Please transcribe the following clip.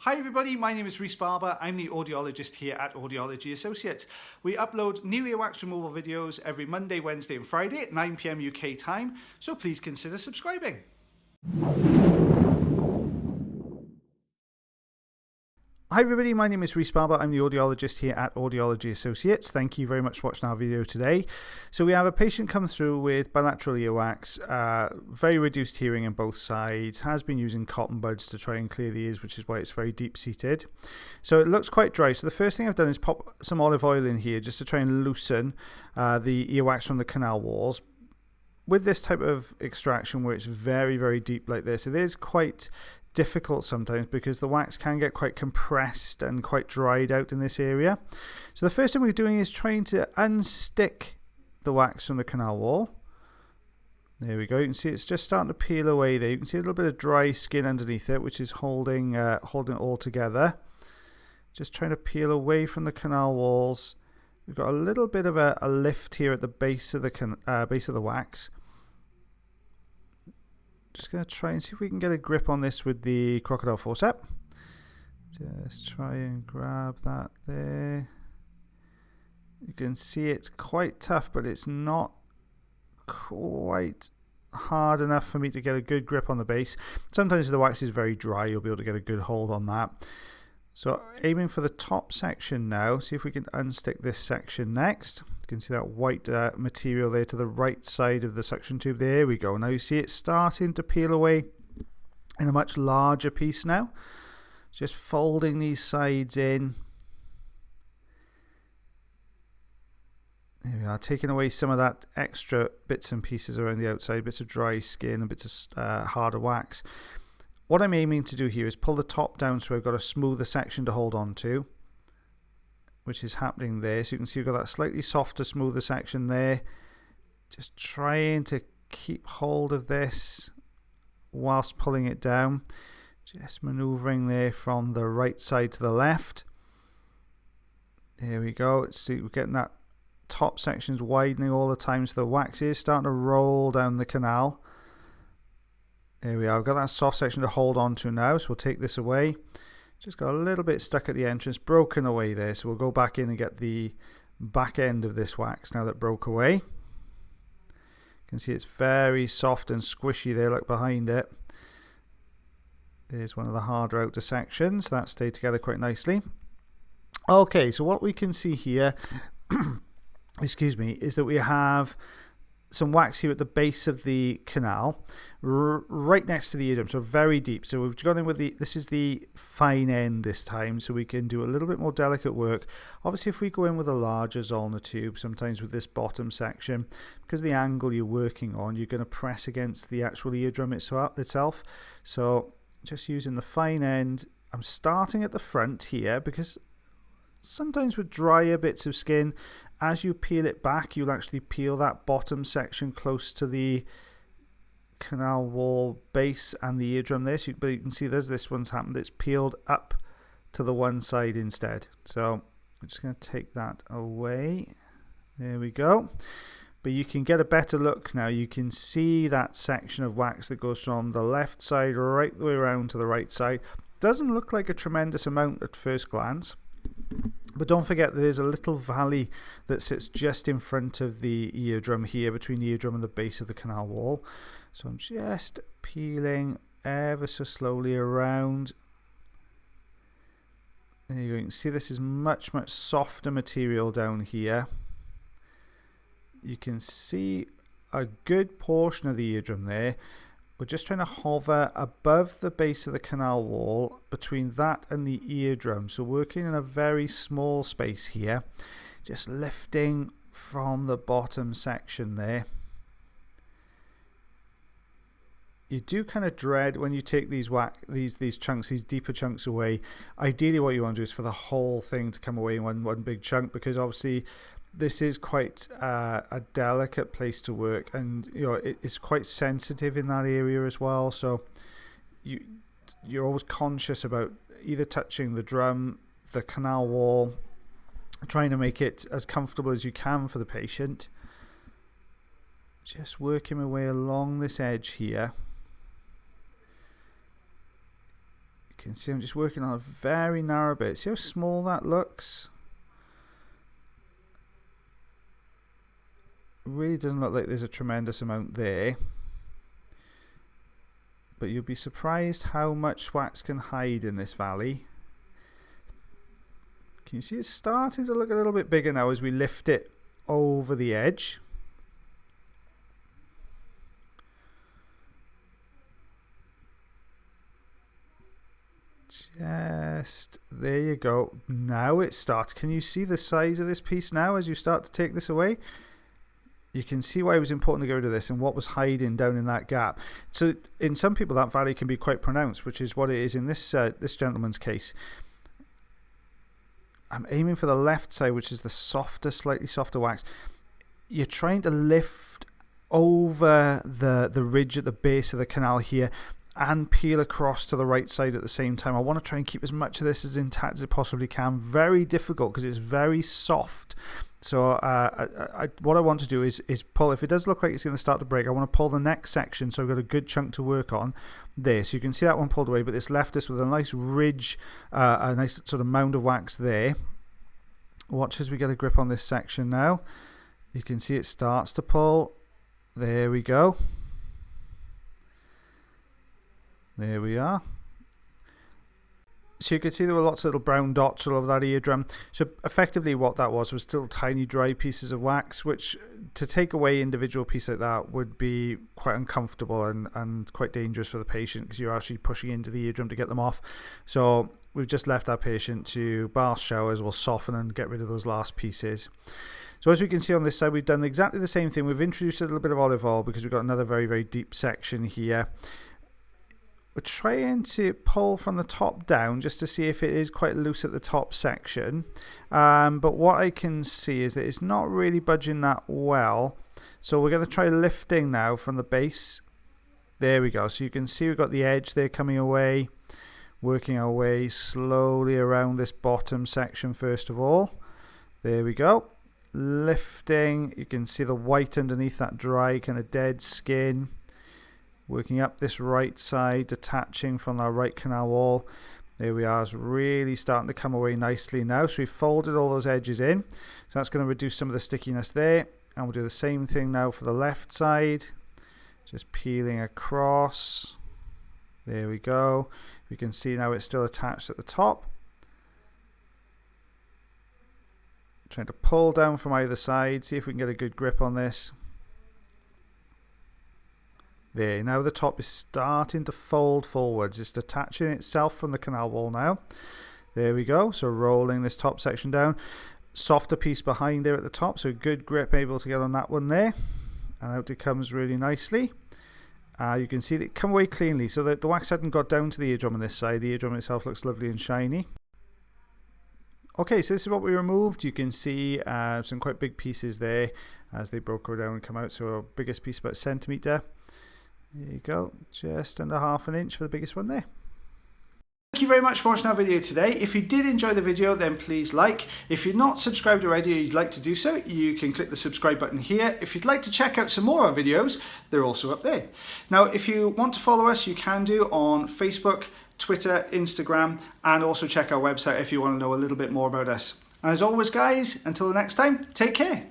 Hi everybody, my name is Rhys Barber. I'm the audiologist here at Audiology Associates. We upload new earwax removal videos every Monday, Wednesday and Friday at 9 PM UK time, so please consider subscribing. Hi everybody, my name is Rhys Barber. I'm the audiologist here at Audiology Associates. Thank you very much for watching our video today. So we have a patient come through with bilateral earwax, very reduced hearing on both sides, has been using cotton buds to try and clear the ears, which is why it's very deep seated. So it looks quite dry. So the first thing I've done is pop some olive oil in here just to try and loosen the earwax from the canal walls. With this type of extraction where it's very, very deep like this, it is quite difficult sometimes because the wax can get quite compressed and quite dried out in this area. So the first thing we're doing is trying to unstick the wax from the canal wall. There we go. You can see it's just starting to peel away there. You can see a little bit of dry skin underneath it, which is holding it all together. Just trying to peel away from the canal walls. We've got a little bit of a lift here at the base of the wax. Just going to try and see if we can get a grip on this with the crocodile forceps. Just try and grab that there. You can see it's quite tough, but it's not quite hard enough for me to get a good grip on the base. Sometimes if the wax is very dry, you'll be able to get a good hold on that. So aiming for the top section now, see if we can unstick this section next. You can see that white material there to the right side of the suction tube. There we go. Now you see it's starting to peel away in a much larger piece now. Just folding these sides in. There we are, taking away some of that extra bits and pieces around the outside, bits of dry skin and bits of harder wax. What I'm aiming to do here is pull the top down so I've got a smoother section to hold on to, which is happening there. So you can see we've got that slightly softer, smoother section there. Just trying to keep hold of this whilst pulling it down. Just manoeuvring there from the right side to the left. There we go. See, we're getting that top section's widening all the time, so the wax is starting to roll down the canal. There we are. I've got that soft section to hold on to now, so we'll take this away. Just got a little bit stuck at the entrance, broken away there, so we'll go back in and get the back end of this wax now that broke away. You can see it's very soft and squishy there, look behind it. There's one of the harder outer sections. That stayed together quite nicely. Okay, so what we can see here, excuse me, is that we have some wax here at the base of the canal, right next to the eardrum, so very deep. So we've gone in with this is the fine end this time, so we can do a little bit more delicate work. Obviously, if we go in with a larger Zollner tube, sometimes with this bottom section, because of the angle you're working on, you're going to press against the actual eardrum itself. So just using the fine end, I'm starting at the front here, because sometimes with drier bits of skin, as you peel it back, you'll actually peel that bottom section close to the canal wall base and the eardrum there. So but you can see there's this one's happened. It's peeled up to the one side instead. So I'm just going to take that away. There we go. But you can get a better look now. You can see that section of wax that goes from the left side right the way around to the right side. Doesn't look like a tremendous amount at first glance. But don't forget there's a little valley that sits just in front of the eardrum here, between the eardrum and the base of the canal wall. So I'm just peeling ever so slowly around. There you go. You can see this is much, much softer material down here. You can see a good portion of the eardrum there. We're just trying to hover above the base of the canal wall between that and the eardrum. So working in a very small space here, just lifting from the bottom section there. You do kind of dread when you take these chunks, these deeper chunks away. Ideally what you want to do is for the whole thing to come away in one big chunk, because obviously this is quite a delicate place to work, and it's quite sensitive in that area as well. So you're always conscious about either touching the drum, the canal wall, trying to make it as comfortable as you can for the patient. Just working my way along this edge here. You can see I'm just working on a very narrow bit. See how small that looks? It really doesn't look like there's a tremendous amount there. But you'll be surprised how much wax can hide in this valley. Can you see it's starting to look a little bit bigger now as we lift it over the edge? Just there you go. Now it starts. Can you see the size of this piece now as you start to take this away? You can see why it was important to go to this and what was hiding down in that gap. So in some people that valley can be quite pronounced, which is what it is in this this gentleman's case. I'm aiming for the left side, which is the softer, slightly softer wax. You're trying to lift over the ridge at the base of the canal here and peel across to the right side at the same time. I want to try and keep as much of this as intact as it possibly can. Very difficult because it's very soft. So what I want to do is pull. If it does look like it's going to start to break, I want to pull the next section so I've got a good chunk to work on there. So you can see that one pulled away, but this left us with a nice ridge, a nice sort of mound of wax there. Watch as we get a grip on this section now. You can see it starts to pull. There we go. There we are. So you can see there were lots of little brown dots all over that eardrum. So effectively what that was still tiny dry pieces of wax, which to take away individual pieces like that would be quite uncomfortable and quite dangerous for the patient because you're actually pushing into the eardrum to get them off. So we've just left our patient to bath showers. We'll soften and get rid of those last pieces. So as we can see on this side, we've done exactly the same thing. We've introduced a little bit of olive oil because we've got another very, very deep section here. We're trying to pull from the top down just to see if it is quite loose at the top section. But what I can see is that it's not really budging that well. So we're going to try lifting now from the base. There we go. So you can see we've got the edge there coming away. Working our way slowly around this bottom section first of all. There we go. Lifting. You can see the white underneath that dry kind of dead skin. Working up this right side, detaching from our right canal wall. There we are. It's really starting to come away nicely now. So we've folded all those edges in. So that's going to reduce some of the stickiness there. And we'll do the same thing now for the left side. Just peeling across. There we go. We can see now it's still attached at the top. Trying to pull down from either side. See if we can get a good grip on this. There, now the top is starting to fold forwards. It's detaching itself from the canal wall now. There we go. So rolling this top section down. Softer piece behind there at the top. So good grip able to get on that one there. And out it comes really nicely. You can see that it come away cleanly. So the wax hadn't got down to the eardrum on this side. The eardrum itself looks lovely and shiny. Okay, so this is what we removed. You can see some quite big pieces there as they broke down and come out. So our biggest piece about a centimetre. There you go, just under ½ inch for the biggest one there. Thank you very much for watching our video today. If you did enjoy the video, then please like. If you're not subscribed already or you'd like to do so, you can click the subscribe button here. If you'd like to check out some more of our videos, they're also up there. Now, if you want to follow us, you can do on Facebook, Twitter, Instagram, and also check our website if you want to know a little bit more about us. As always, guys, until the next time, take care.